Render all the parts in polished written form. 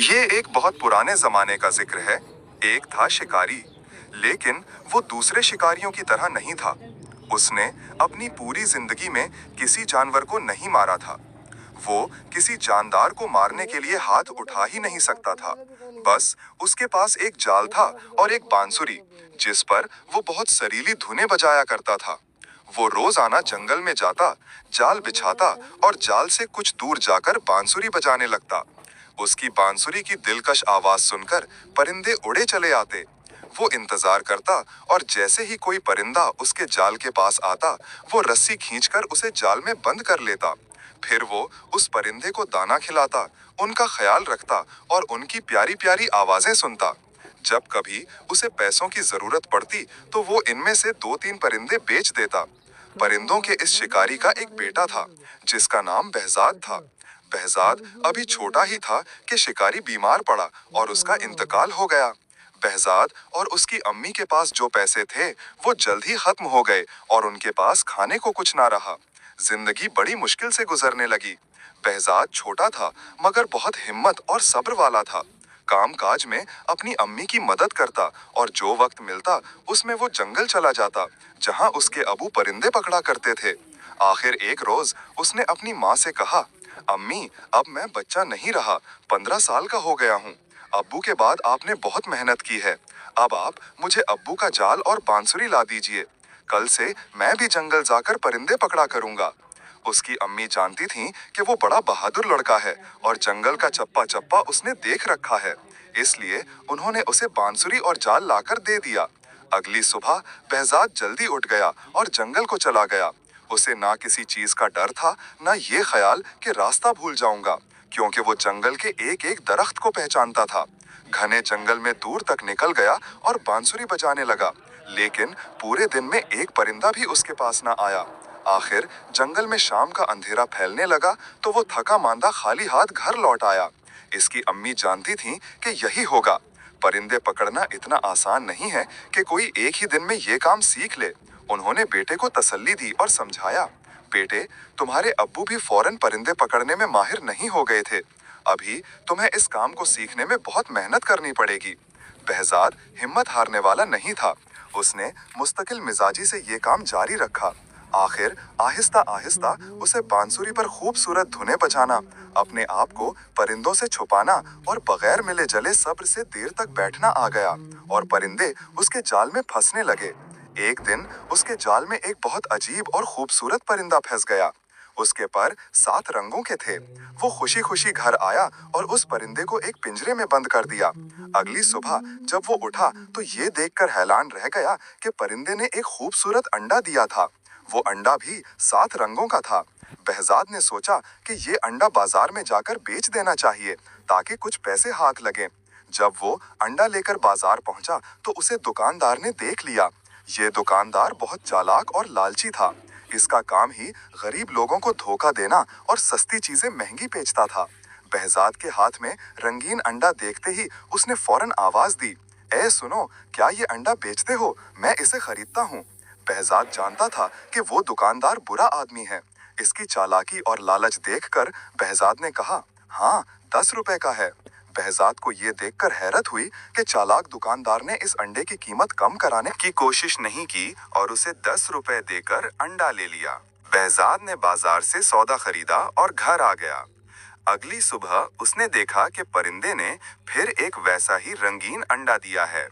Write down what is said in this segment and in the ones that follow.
ये एक बहुत पुराने जमाने का जिक्र है। एक था शिकारी, लेकिन वो दूसरे शिकारियों की तरह नहीं था। उसने अपनी पूरी जिंदगी में किसी जानवर को नहीं मारा था। वो किसी जानदार को मारने के लिए हाथ उठा ही नहीं सकता था। बस उसके पास एक जाल था और एक बांसुरी, जिस पर वो बहुत सरीली धुनें बजाया करता था। वो रोजाना जंगल में जाता, जाल बिछाता और जाल से कुछ दूर जाकर बांसुरी बजाने लगता। उसकी बांसुरी की दिलकश आवाज सुनकर परिंदे उड़े चले आते। वो इंतजार करता और जैसे ही कोई परिंदा उसके जाल के पास आता, वो रस्सी खींचकर उसे जाल में बंद कर लेता। फिर वो उस परिंदे को दाना खिलाता, उनका ख्याल रखता और उनकी प्यारी प्यारी आवाजें सुनता। जब कभी उसे पैसों की जरूरत पड़ती, तो वो इनमें से 2-3 परिंदे बेच देता। परिंदों के इस शिकारी का एक बेटा था, जिसका नाम बहजाद था। बहजाद अभी छोटा ही था कि शिकारी बीमार पड़ा और उसका इंतकाल हो गया। बहजाद और उसकी अम्मी के पास जो पैसे थे, वो जल्द ही खत्म हो गए और उनके पास खाने को कुछ ना रहा। जिंदगी बड़ी मुश्किल से गुजरने लगी। बहजाद छोटा था, मगर बहुत हिम्मत और सब्र वाला था। काम काज में अपनी अम्मी की मदद करता और जो वक्त मिलता उसमें वो जंगल चला जाता, जहां उसके अबू परिंदे पकड़ा करते थे। आखिर एक रोज उसने अपनी माँ से कहा, अम्मी, अब मैं बच्चा नहीं रहा, 15 साल का हो गया हूँ। अब्बू के बाद आपने बहुत मेहनत की है। अब आप मुझे अब्बू का जाल और बांसुरी ला दीजिए। कल से मैं भी जंगल जाकर परिंदे पकड़ा करूंगा। उसकी अम्मी जानती थीं कि वो बड़ा बहादुर लड़का है और जंगल का चप्पा चप्पा उसने देख रखा है। इसलिए उन्होंने उसे बांसुरी और जाल लाकर दे दिया। अगली सुबह बहजाद जल्दी उठ गया और जंगल को चला गया। उसे ना किसी चीज का डर था, ना ये ख्याल कि रास्ता भूल जाऊंगा, क्योंकि वो जंगल के एक एक दरख्त को पहचानता था। घने जंगल में दूर तक निकल गया और बांसुरी बजाने लगा, लेकिन पूरे दिन में एक परिंदा भी उसके पास ना आया। आखिर जंगल में शाम का अंधेरा फैलने लगा, तो वो थका मांदा खाली हाथ घर लौट आया। इसकी अम्मी जानती थी कि यही होगा। परिंदे पकड़ना इतना आसान नहीं है कि कोई एक ही दिन में ये काम सीख ले। उन्होंने बेटे को तसल्ली दी और समझाया, बेटे, तुम्हारे अब्बू भी फौरन परिंदे पकड़ने में माहिर नहीं हो गए थे। अभी तुम्हें इस काम को सीखने में बहुत मेहनत करनी पड़ेगी। बहजाद हिम्मत हारने वाला नहीं था। उसने मुस्तकिल मिजाजी से ये काम जारी रखा। आखिर आहिस्ता आहिस्ता उसे बांसुरी पर खूबसूरत धुनें बजाना, अपने आप को परिंदों से छुपाना और बगैर मिले जले सब्र से देर तक बैठना आ गया, और परिंदे उसके जाल में फंसने लगे। एक दिन उसके जाल में एक बहुत अजीब और खूबसूरत परिंदा फंस गया। उसके पर 7 रंगों के थे। वो खुशी खुशी घर आया और उस परिंदे को एक पिंजरे में बंद कर दिया। अगली सुबह जब वो उठा, तो ये देखकर हैरान रह गया कि परिंदे ने एक खूबसूरत अंडा दिया था। वो अंडा भी 7 रंगों का था। बहजाद ने सोचा कि ये अंडा बाजार में जाकर बेच देना चाहिए, ताकि कुछ पैसे हाथ लगें। जब वो अंडा लेकर बाजार पहुंचा, तो उसे दुकानदार ने देख लिया। ये दुकानदार बहुत चालाक और लालची था। इसका काम ही गरीब लोगों को धोखा देना और सस्ती चीजें महंगी बेचता था। बहजाद के हाथ में रंगीन अंडा देखते ही उसने फौरन आवाज दी, ए सुनो, क्या ये अंडा बेचते हो? मैं इसे खरीदता हूँ। बहजाद जानता था कि वो दुकानदार बुरा आदमी है। इसकी चालाकी और लालच देखकर बहजाद ने कहा, हाँ, 10 रुपए का है। बहजाद को ये देखकर हैरत हुई कि चालाक दुकानदार ने इस अंडे की कीमत कम कराने की कोशिश नहीं की और उसे 10 रुपए देकर अंडा ले लिया। बहजाद ने बाजार से सौदा खरीदा और घर आ गया। अगली सुबह उसने देखा कि परिंदे ने फिर एक वैसा ही रंगीन अंडा दिया है।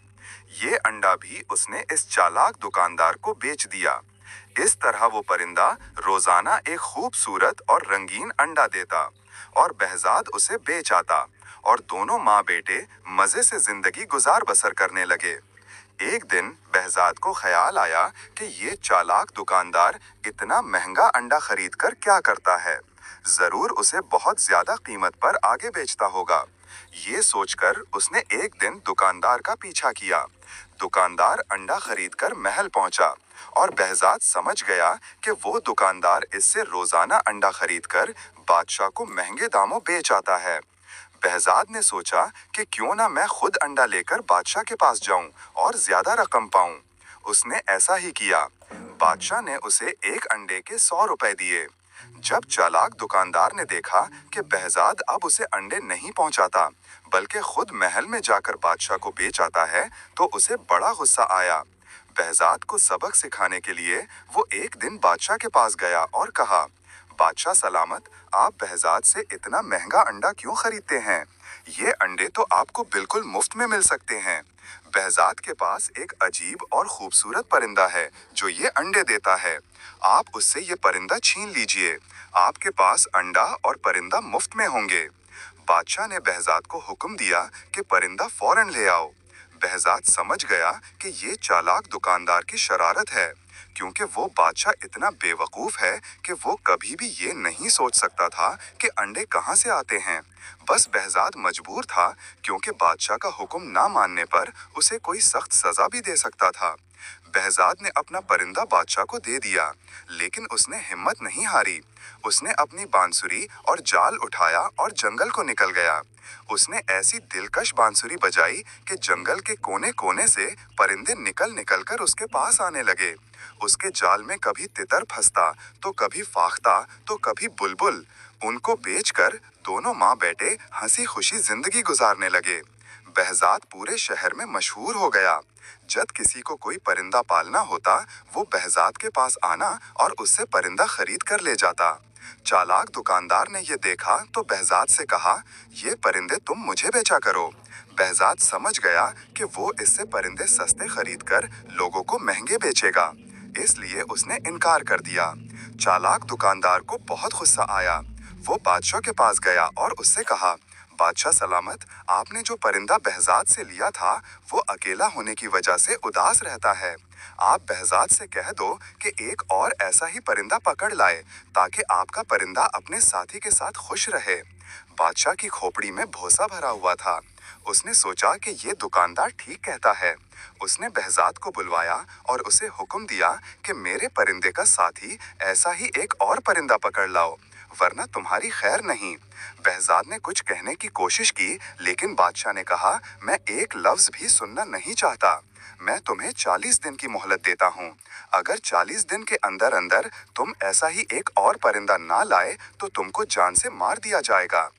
ये अंडा भी उसने इस चालाक दुकानदार को बेच दिया। इस तरह वो परिंदा रोजाना एक खूबसूरत और रंगीन अंडा देता और बहजाद उसे बेच आता, और दोनों माँ बेटे मजे से जिंदगी गुजार बसर करने लगे। एक दिन बहजाद को ख्याल आया कि ये चालाक दुकानदार इतना महंगा अंडा खरीद कर क्या करता है। जरूर उसे बहुत ज्यादा कीमत पर आगे बेचता होगा। ये सोचकर उसने एक दिन दुकानदार का पीछा किया। दुकानदार अंडा खरीदकर महल पहुंचा और बहजाद समझ गया कि वो दुकानदार इससे रोजाना अंडा खरीदकर बादशाह को महंगे दामों बेच आता है। बहजाद ने सोचा कि क्यों ना मैं खुद अंडा लेकर बादशाह के पास जाऊं और ज्यादा रकम पाऊं। उसने ऐसा ही किया। बादशाह ने उसे एक अंडे के 100 रुपए दिए। जब चालाक दुकानदार ने देखा कि behzad अब उसे अंडे नहीं पहुंचाता बल्कि खुद महल में जाकर बादशाह को बेच आता है, तो उसे बड़ा गुस्सा आया। behzad को सबक सिखाने के लिए वो एक दिन बादशाह के पास गया और कहा, बादशाह सलामत, आप behzad से इतना महंगा अंडा क्यों खरीदते हैं? ये अंडे तो आपको बिल्कुल मुफ्त में मिल सकते हैं। behzad के पास एक अजीब और खूबसूरत परिंदा है जो ये अंडे देता है। आप उससे ये परिंदा छीन लीजिए, आपके पास अंडा और परिंदा मुफ्त में होंगे। बादशाह ने behzad को हुक्म दिया कि परिंदा फौरन ले आओ। behzad समझ गया कि ये चालाक दुकानदार की शरारत है, क्योंकि वो बादशाह इतना बेवकूफ है कि वो कभी भी ये नहीं सोच सकता था कि अंडे कहाँ से आते हैं। बस behzad मजबूर था, क्योंकि बादशाह का हुक्म ना मानने पर उसे कोई सख्त सजा भी दे सकता था। behzad ने अपना परिंदा बादशाह को दे दिया, लेकिन उसने हिम्मत नहीं हारी। उसने अपनी बांसुरी और जाल उठाया और जंगल को निकल गया। उसने ऐसी दिलकश बांसुरी बजाई कि जंगल के कोने कोने से परिंदे निकल निकल कर उसके पास आने लगे। उसके जाल में कभी तितर फंसता, तो कभी फाख्ता, तो कभी बुलबुल। उनको बेचकर दोनों माँ बेटे हंसी खुशी जिंदगी गुजारने लगे। behzad पूरे शहर में मशहूर हो गया। जब किसी को कोई परिंदा पालना होता, वो behzad के पास आना और उससे परिंदा खरीद कर ले जाता। चालाक दुकानदार ने ये देखा तो behzad से कहा, ये परिंदे तुम मुझे बेचा करो। behzad समझ गया कि वो इससे परिंदे सस्ते खरीद कर लोगों को महंगे बेचेगा, इसलिए उसने इनकार कर दिया। चालाक दुकानदार को बहुत गुस्सा आया। वो बादशाह के पास गया और उससे कहा, बादशाह सलामत, आपने जो परिंदा behzad से लिया था वो अकेला होने की वजह से उदास रहता है। आप behzad से कह दो कि एक और ऐसा ही परिंदा पकड़ लाए, ताकि आपका परिंदा अपने साथी के साथ खुश रहे। बादशाह की खोपड़ी में भरोसा भरा हुआ था। उसने सोचा कि ये दुकानदार ठीक कहता है। उसने behzad को बुलवाया और उसे हुक्म दिया कि मेरे परिंदे का साथी ऐसा ही एक और परिंदा पकड़ लाओ, वरना तुम्हारी खैर नहीं। behzad ने कुछ कहने की कोशिश की, लेकिन बादशाह ने कहा, मैं एक लफ्ज भी सुनना नहीं चाहता। मैं तुम्हें 40 दिन की मोहलत देता हूँ। अगर 40 दिन के अंदर अंदर तुम ऐसा ही एक और परिंदा ना लाए तो तुमको जान से मार दिया जाएगा।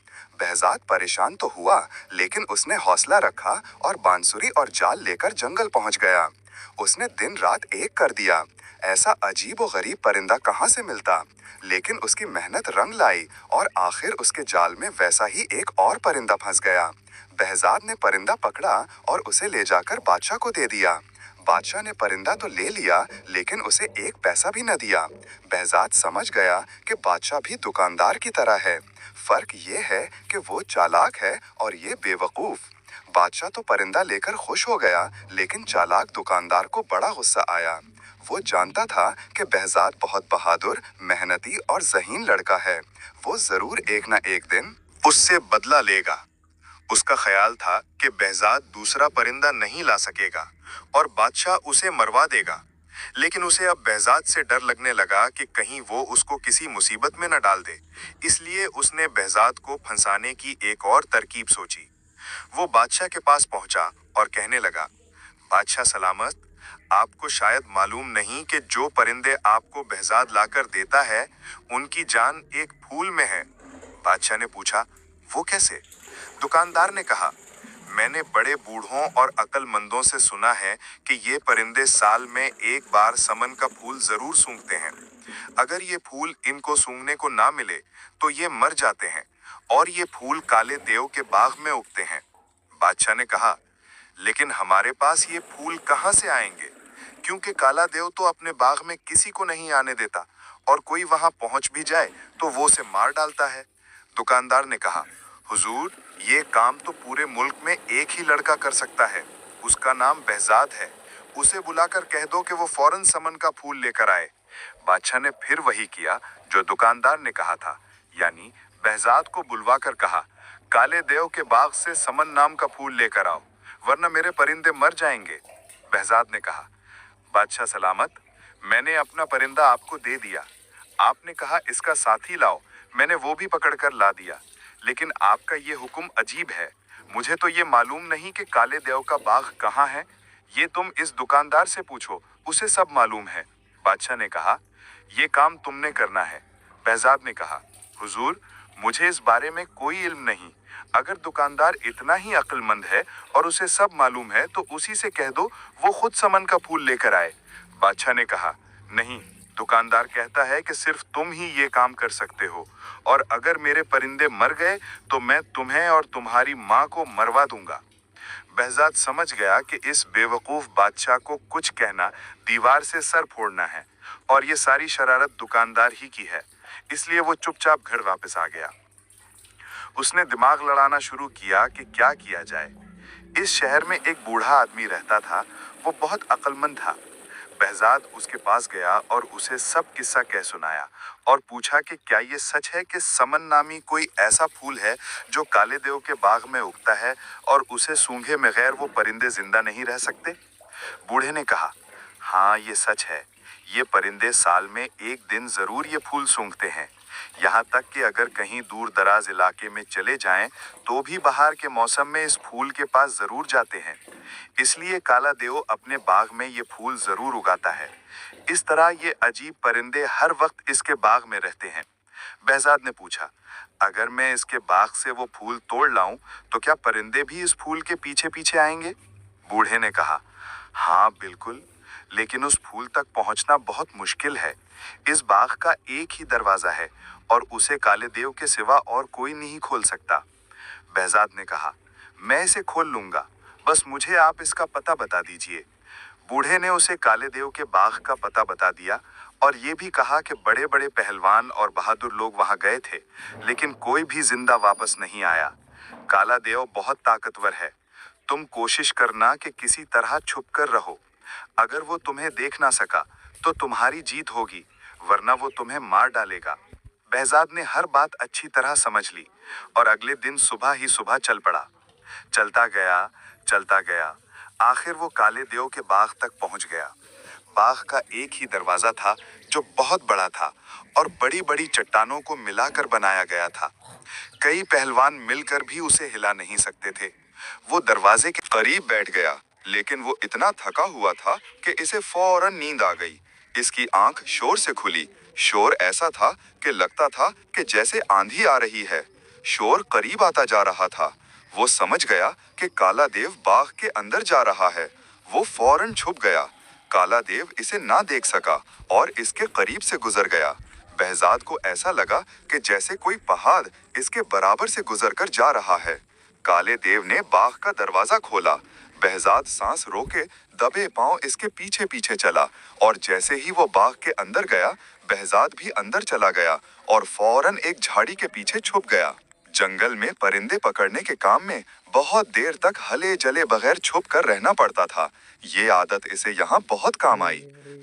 behzad परेशान तो हुआ, लेकिन उसने हौसला रखा और बांसुरी और जाल लेकर जंगल पहुंच गया। उसने दिन रात एक कर दिया। ऐसा अजीब और गरीब परिंदा कहाँ से मिलता, लेकिन उसकी मेहनत रंग लाई और आखिर उसके जाल में वैसा ही एक और परिंदा फंस गया। behzad ने परिंदा पकड़ा और उसे ले जाकर बादशाह को दे दिया। बादशाह ने परिंदा तो ले लिया, लेकिन उसे एक पैसा भी न दिया। behzad समझ गया कि बादशाह भी दुकानदार की तरह है। फर्क ये है कि वो चालाक है और ये बेवकूफ। बादशाह तो परिंदा लेकर खुश हो गया, लेकिन चालाक दुकानदार को बड़ा गुस्सा आया। वो जानता था कि behzad बहुत बहादुर, मेहनती और ज़हीन लड़का है। वो जरूर एक ना एक दिन उससे बदला लेगा। उसका ख्याल था कि behzad दूसरा परिंदा नहीं ला सकेगा और बादशाह उसे मरवा देगा। लेकिन उसे अब behzad से डर लगने लगा कि कहीं वो उसको किसी मुसीबत में न डाल दे। इसलिए उसने behzad को फंसाने की एक और तरकीब सोची। वो बादशाह के पास पहुंचा और कहने लगा, बादशाह सलामत, आपको शायद मालूम नहीं कि जो परिंदे आपको behzad लाकर देता है, उनकी जान एक फूल में है। बादशाह ने पूछा, वो कैसे? दुकानदार ने कहा, मैंने बड़े बूढ़ों और अक्लमंदों से सुना है कि ये परिंदे साल में एक बार समन का फूल जरूर सूंघते हैं। अगर ये फूल इनको सूंघने को ना मिले तो ये मर जाते हैं, और ये फूल काले देव के बाग में उगते हैं। बादशाह ने कहा, लेकिन हमारे पास ये फूल कहाँ से आएंगे, क्योंकि काला देव तो अपने बाग में किसी को नहीं आने देता, और कोई वहां पहुंच भी जाए तो वो उसे मार डालता है। दुकानदार ने कहा, हुजूर, ये काम तो पूरे मुल्क में एक ही लड़का कर सकता है। उसका नाम behzad है। उसे बुलाकर कह दो कि वो फौरन समन का फूल लेकर आए। बादशाह ने फिर वही किया जो दुकानदार ने कहा था, यानी behzad को बुलवाकर कहा, काले देव के बाग से समन नाम का फूल लेकर आओ, वरना मेरे परिंदे मर जाएंगे। behzad ने कहा, बादशाह सलामत, मैंने अपना परिंदा आपको दे दिया। आपने कहा इसका साथी लाओ, मैंने वो भी पकड़कर ला दिया। लेकिन आपका ये हुक्म अजीब है। मुझे तो ये मालूम नहीं कि काले देव का बाग कहाँ है। ये तुम इस दुकानदार से पूछो, उसे सब मालूम है। बादशाह ने कहा, ये काम तुमने करना है। बहजाद ने कहा, हुजूर, मुझे इस बारे में कोई इल्म नहीं। अगर दुकानदार इतना ही अक्लमंद है और उसे सब मालूम है तो उसी से कह दो वो खुद समन का फूल लेकर आए। बादशाह ने कहा, नहीं, दुकानदार कहता है कि सिर्फ तुम ही ये काम कर सकते हो, और अगर मेरे परिंदे मर गए तो मैं तुम्हें और तुम्हारी माँ को मरवा दूंगा। बहजाद समझ गया कि इस बेवकूफ बादशाह को कुछ कहना दीवार से सर फोड़ना है, और ये सारी शरारत दुकानदार ही की है, इसलिए वो चुपचाप घर वापस आ गया। उसने दिमाग लड़ाना शुरू किया कि क्या किया जाए। इस शहर में एक बूढ़ा आदमी रहता था, वो बहुत अक्लमंद था। बहजाद उसके पास गया और उसे सब किस्सा कह सुनाया और पूछा कि क्या ये सच है कि समन नामी कोई ऐसा फूल है जो काले देव के बाग में उगता है और उसे सूंघे बगैर वो परिंदे जिंदा नहीं रह सकते। बूढ़े ने कहा, हाँ, ये सच है। ये परिंदे साल में एक दिन जरूर ये फूल सूंघते हैं। यहाँ तक कि अगर कहीं दूर दराज इलाके में चले जाएं तो भी बहार के मौसम में इस फूल के पास जरूर जाते हैं। इसलिए काला देव अपने बाग में ये फूल जरूर उगाता है। इस तरह ये अजीब परिंदे हर वक्त इसके बाग में रहते हैं। बहजाद ने पूछा, अगर मैं इसके बाग से वो फूल तोड़ लाऊं तो क्या परिंदे भी इस फूल के पीछे पीछे आएंगे? बूढ़े ने कहा, हाँ बिल्कुल, लेकिन उस फूल तक पहुंचना बहुत मुश्किल है। इस बाग का एक ही दरवाजा है और उसे काले देव के सिवा और कोई नहीं खोल सकता। बहजाद ने कहा, मैं इसे खोल लूंगा, बस मुझे आप इसका पता बता दीजिए। बूढ़े ने उसे काले देव के बाग का पता बता दिया और ये भी कहा कि बड़े बड़े पहलवान और बहादुर लोग वहां गए थे, लेकिन कोई भी जिंदा वापस नहीं आया। काला देव बहुत ताकतवर है। तुम कोशिश करना कि किसी तरह छुप कर रहो। अगर वो तुम्हें देख ना सका तो तुम्हारी जीत होगी, वरना वो तुम्हें मार डालेगा। बहजाद ने हर बात अच्छी तरह समझ ली और अगले दिन सुबह ही सुबह चल पड़ा। चलता गया, आखिर वो काले देव के बाग तक पहुंच गया। बाग का एक ही दरवाजा था जो बहुत बड़ा था और बड़ी बड़ी चट्टानों को मिलाकर बनाया गया था। कई पहलवान मिलकर भी उसे हिला नहीं सकते थे। वो दरवाजे के करीब बैठ गया, लेकिन वो इतना थका हुआ था कि इसे फौरन नींद आ गई। इसकी आंख शोर से खुली। शोर ऐसा था कि लगता था कि जैसे आंधी आ रही है। शोर करीब आता जा रहा था। वो समझ गया कि काला देव बाग के अंदर जा रहा है। वो फौरन छुप गया। काला देव इसे ना देख सका और इसके करीब से गुजर गया। बहजाद को ऐसा लगा कि जैसे कोई पहाड़ इसके बराबर से गुजरकर जा रहा है। काले देव ने बाग का दरवाजा खोला। बहजाद सांस रोके दबे पांव इसके पीछे पीछे चला और जैसे ही वो बाग के अंदर गया, बहजाद भी अंदर चला गया और फौरन एक झाड़ी के पीछे छुप गया। जंगल में परिंदे पकड़ने के काम में बहुत देर तक हले जले बगैर छुप कर रहना पड़ता था। ये आदत इसे यहाँ बहुत काम आई।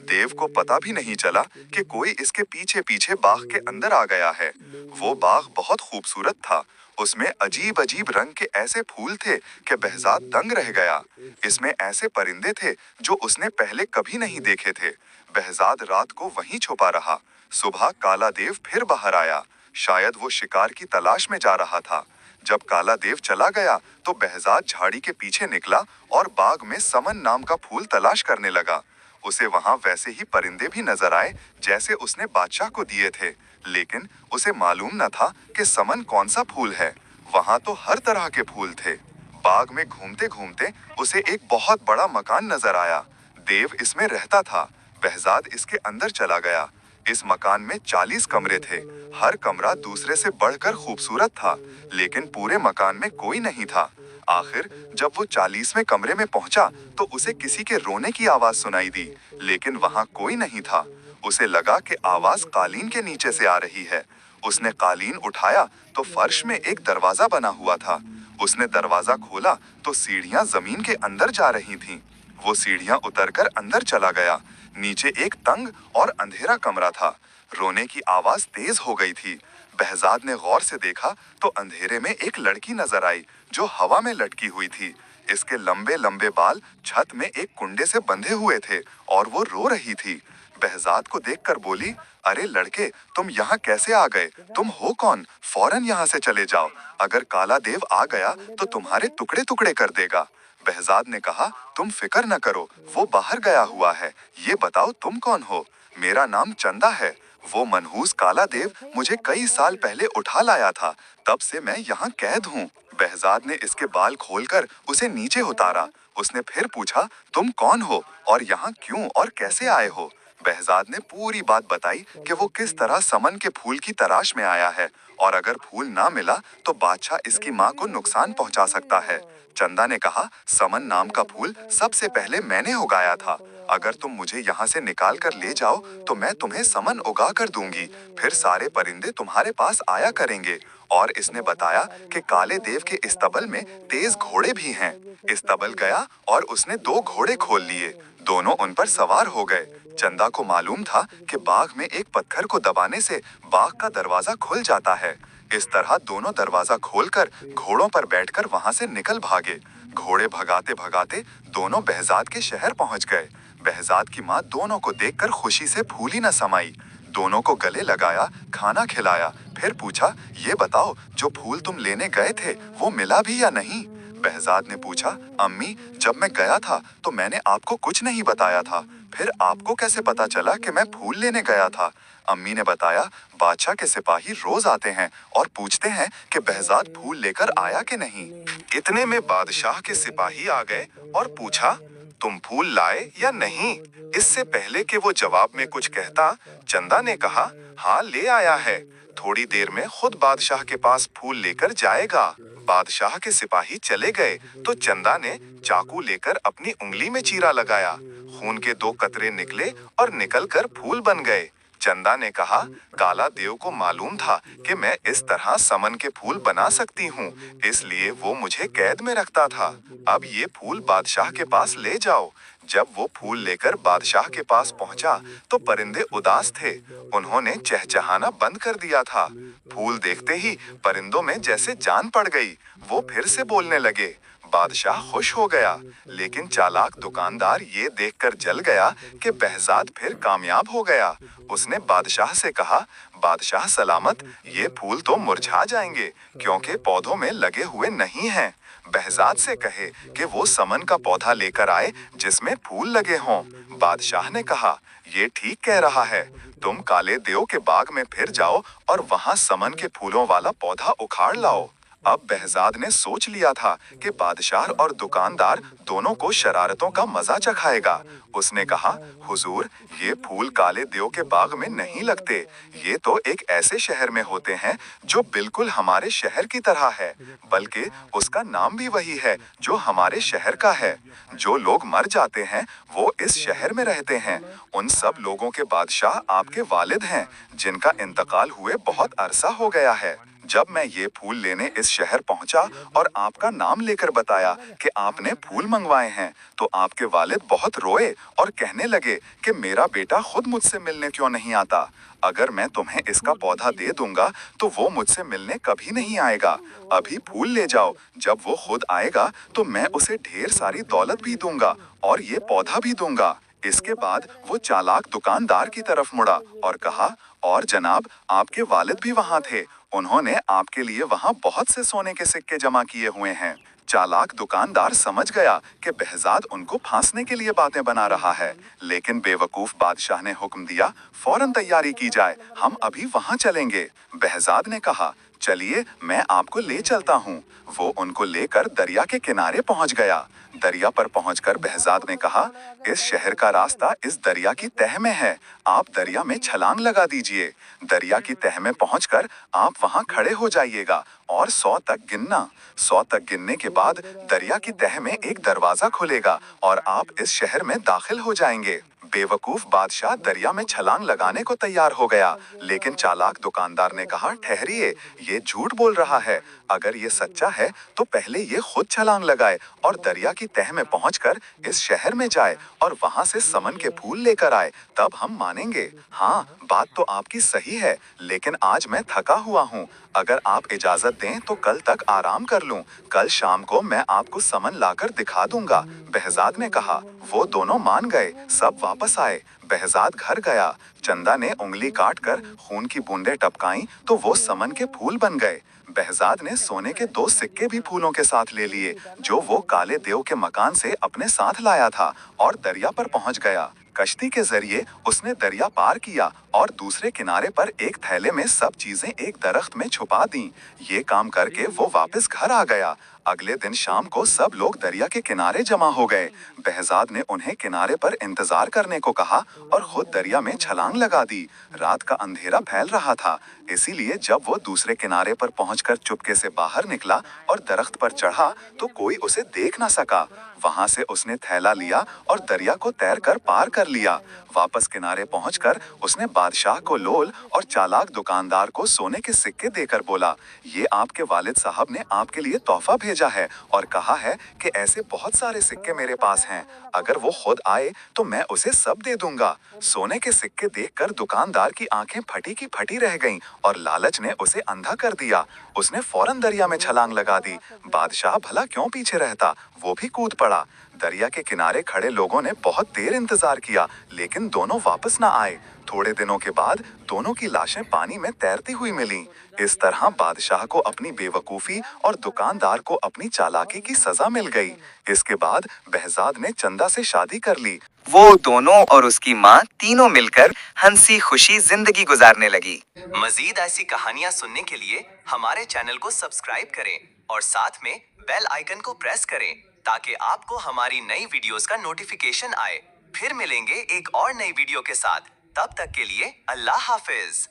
देव को पता भी नहीं चला कि कोई इसके पीछे पीछे बाग के अंदर आ गया है। वो बाग बहुत खूबसूरत था। उसमें अजीब अजीब रंग के ऐसे फूल थे कि बहजाद दंग रह गया। इसमें ऐसे परिंदे थे जो उसने पहले कभी नहीं देखे थे। बहजाद रात को वहीं छुपा रहा। सुबह काला देव फिर बाहर आया। शायद वो शिकार की तलाश में जा रहा था। जब काला देव चला गया तो बहजाद झाड़ी के पीछे निकला और बाग में समन नाम का फूल तलाश करने लगा। उसे वहां वैसे ही परिंदे भी नजर आए जैसे उसने बादशाह को दिए थे, लेकिन उसे मालूम न था कि समन कौन सा फूल है। वहां तो हर तरह के फूल थे। बाग में घूमते घूमते उसे एक बहुत बड़ा मकान नजर आया। देव इसमें रहता था। बहजाद इसके अंदर चला गया। इस मकान में 40 कमरे थे। हर कमरा दूसरे से बढ़कर खूबसूरत था, लेकिन पूरे मकान में कोई नहीं था। आखिर जब वो 40वें कमरे में पहुंचा तो उसे किसी के रोने की आवाज सुनाई दी, लेकिन वहां कोई नहीं था। उसे लगा कि आवाज कालीन के नीचे से आ रही है। उसने कालीन उठाया तो फर्श में एक दरवाजा बना हुआ था। उसने दरवाजा खोला तो सीढ़ियां जमीन के अंदर जा रही थीं। वो सीढ़ियां उतरकर अंदर चला गया। नीचे एक तंग और अंधेरा कमरा था। रोने की आवाज तेज हो गई थी। बहजाद ने गौर से देखा तो अंधेरे में एक लड़की नजर आई जो हवा में लटकी हुई थी। इसके लंबे लंबे बाल छत में एक कुंडे से बंधे हुए थे और वो रो रही थी। बहजाद को देखकर बोली, अरे लड़के, तुम यहाँ कैसे आ गए? तुम हो कौन? फौरन यहाँ से चले जाओ। अगर काला देव आ गया तो तुम्हारे टुकड़े टुकड़े कर देगा। बहजाद ने कहा, तुम फिक्र न करो, वो बाहर गया हुआ है। ये बताओ तुम कौन हो? मेरा नाम चंदा है। वो मनहूस काला देव मुझे कई साल पहले उठा लाया था, तब से मैं यहाँ कैद हूँ। बहजाद ने इसके बाल खोलकर उसे नीचे उतारा। उसने फिर पूछा, तुम कौन हो और यहाँ क्यों और कैसे आए हो? बहजाद ने पूरी बात बताई कि वो किस तरह समन के फूल की तलाश में आया है और अगर फूल ना मिला तो बादशाह इसकी माँ को नुकसान पहुंचा सकता है। चंदा ने कहा, समन नाम का फूल सबसे पहले मैंने उगाया था। अगर तुम मुझे यहाँ से निकाल कर ले जाओ तो मैं तुम्हें समन उगा कर दूंगी, फिर सारे परिंदे तुम्हारे पास आया करेंगे। और इसने बताया कि काले देव के इस्तबल में तेज घोड़े भी हैं। इस्तबल गया और उसने 2 घोड़े खोल लिए। दोनों उन पर सवार हो गए। चंदा को मालूम था कि बाग में एक पत्थर को दबाने से बाग का दरवाजा खुल जाता है। इस तरह दोनों दरवाजा खोलकर घोड़ों पर बैठकर वहां से निकल भागे। घोड़े भगाते भगाते दोनों बहजाद के शहर पहुंच गए। बहजाद की माँ दोनों को देखकर खुशी से फूली न समाई। दोनों को गले लगाया, खाना खिलाया, फिर पूछा, ये बताओ जो फूल तुम लेने गए थे वो मिला भी या नहीं? बहजाद ने पूछा, अम्मी जब मैं गया था तो मैंने आपको कुछ नहीं बताया था, फिर आपको कैसे पता चला कि मैं फूल लेने गया था? अम्मी ने बताया, बादशाह के सिपाही रोज आते हैं और पूछते हैं कि बहजाद फूल लेकर आया कि नहीं। इतने में बादशाह के सिपाही आ गए और पूछा, तुम फूल लाए या नहीं? इससे पहले कि वो जवाब में कुछ कहता, चंदा ने कहा, हाँ ले आया है, थोड़ी देर में खुद बादशाह के पास फूल लेकर जाएगा। बादशाह के सिपाही चले गए तो चंदा ने चाकू लेकर अपनी उंगली में चीरा लगाया। खून के 2 कतरे निकले और निकलकर फूल बन गए। चंदा ने कहा, काला देव को मालूम था कि मैं इस तरह समन के फूल बना सकती हूँ, इसलिए वो मुझे कैद में रखता था। अब ये फूल बादशाह के पास ले जाओ। जब वो फूल लेकर बादशाह के पास पहुंचा तो परिंदे उदास थे। उन्होंने चहचहाना बंद कर दिया था। फूल देखते ही परिंदों में जैसे जान पड़ गई। वो फिर से बोलने लगे। बादशाह खुश हो गया, लेकिन चालाक दुकानदार ये देखकर जल गया कि बहजाद फिर कामयाब हो गया। उसने बादशाह से कहा, बादशाह सलामत, ये फूल तो मुरझा जाएंगे क्योंकि पौधों में लगे हुए नहीं हैं। बहजाद से कहे कि वो समन का पौधा लेकर आए जिसमें फूल लगे हों। बादशाह ने कहा, ये ठीक कह रहा है, तुम काले देव के बाग में फिर जाओ और वहां समन के फूलों वाला पौधा उखाड़ लाओ। अब बहजाद ने सोच लिया था कि बादशाह और दुकानदार दोनों को शरारतों का मजा चखाएगा। उसने कहा, हुजूर, ये फूल काले देव के बाग में नहीं लगते। ये तो एक ऐसे शहर में होते हैं जो बिल्कुल हमारे शहर की तरह है, बल्कि उसका नाम भी वही है जो हमारे शहर का है। जो लोग मर जाते हैं वो इस शहर में रहते हैं। उन सब लोगों के बादशाह आपके वालिद हैं, जिनका इंतकाल हुए बहुत अरसा हो गया है। जब मैं ये फूल लेने इस शहर पहुंचा और आपका नाम लेकर बताया कि आपने फूल मंगवाए हैं, तो आपके वालिद बहुत रोए और कहने लगे कि मेरा बेटा खुद मुझसे मिलने क्यों नहीं आता। अगर मैं तुम्हें इसका पौधा दे दूंगा तो वो मुझसे मिलने कभी नहीं आएगा। अभी फूल ले जाओ, जब वो खुद आएगा तो मैं उसे ढेर सारी दौलत भी दूंगा और ये पौधा भी दूंगा। इसके बाद वो चालाक दुकानदार की तरफ मुड़ा और कहा, और जनाब, आपके वालिद भी वहां थे। उन्होंने आपके लिए वहां बहुत से सोने के सिक्के जमा किए हुए हैं। चालाक दुकानदार समझ गया कि बहजाद उनको फांसने के लिए बातें बना रहा है, लेकिन बेवकूफ बादशाह ने हुक्म दिया, फौरन तैयारी की जाए, हम अभी वहां चलेंगे। बहजाद ने कहा, चलिए मैं आपको ले चलता हूँ। वो उनको लेकर दरिया के किनारे पहुंच गया। दरिया पर पहुंचकर बहजाद ने कहा, इस शहर का रास्ता इस दरिया की तह में है, आप दरिया में छलांग लगा दीजिए। दरिया की तह में पहुंचकर आप वहां खड़े हो जाइएगा और 100 तक गिनना। 100 तक गिनने के बाद दरिया की तह में एक दरवाजा खुलेगा और आप इस शहर में दाखिल हो जाएंगे। बेवकूफ बादशाह दरिया में छलांग लगाने को तैयार हो गया, लेकिन चालाक दुकानदार ने कहा, ठहरिए, ये झूठ बोल रहा है। अगर ये सच्चा है तो पहले ये खुद छलांग लगाए और दरिया की तह में पहुंचकर इस शहर में जाए और वहां से समन के फूल लेकर आए, तब हम मानेंगे। हाँ, बात तो आपकी सही है, लेकिन आज मैं थका हुआ हूँ। अगर आप इजाजत दें तो कल तक आराम कर लूं। कल शाम को मैं आपको समन लाकर दिखा दूंगा। बहजाद ने कहा। वो दोनों मान गए, सब वापस आए। बहजाद घर गया। चंदा ने उंगली काटकर खून की बूंदें टपकाईं तो वो समन के फूल बन गए। बहजाद ने सोने के 2 सिक्के भी फूलों के साथ ले लिए, जो वो काले देव के मकान से अपने साथ लाया था, और दरिया पर पहुंच गया। कश्ती के जरिए उसने दरिया पार किया और दूसरे किनारे पर एक थैले में सब चीजें एक दरख्त में छुपा दी। ये काम करके वो वापस घर आ गया। अगले दिन शाम को सब लोग दरिया के किनारे जमा हो गए। बहजाद ने उन्हें किनारे पर इंतजार करने को कहा और खुद दरिया में छलांग लगा दी। रात का अंधेरा फैल रहा था, इसीलिए जब वो दूसरे किनारे पर पहुंचकर चुपके से बाहर निकला और दरख्त पर चढ़ा तो कोई उसे देख ना सका। वहां से उसने थैला लिया और दरिया को तैरकर पार कर लिया। वापस किनारे पहुंचकर उसने बादशाह को लोल और चालाक दुकानदार को सोने के सिक्के देकर बोला, ये आपके वालिद साहब ने आपके लिए तोहफा भेजा है और कहा है कि ऐसे बहुत सारे सिक्के मेरे पास हैं, अगर वो खुद आए तो मैं उसे सब दे दूंगा। सोने के सिक्के देखकर दुकानदार की आंखें फटी की फटी रह गईं और लालच ने उसे अंधा कर दिया। उसने फौरन दरिया में छलांग लगा दी। बादशाह भला क्यों पीछे रहता, वो भी कूद पड़ा। दरिया के किनारे खड़े लोगों ने बहुत देर इंतजार किया, लेकिन दोनों वापस ना आए। थोड़े दिनों के बाद दोनों की लाशें पानी में तैरती हुई मिलीं। इस तरह बादशाह को अपनी बेवकूफी और दुकानदार को अपनी चालाकी की सजा मिल गई। इसके बाद बहजाद ने चंदा से शादी कर ली। वो दोनों और उसकी माँ तीनों मिलकर हंसी खुशी जिंदगी गुजारने लगी। मजीद ऐसी कहानियाँ सुनने के लिए हमारे चैनल को सब्सक्राइब करें और साथ में बेल आइकन को प्रेस करें ताकि आपको हमारी नई वीडियोस का नोटिफिकेशन आए। फिर मिलेंगे एक और नई वीडियो के साथ। तब तक के लिए अल्लाह हाफिज।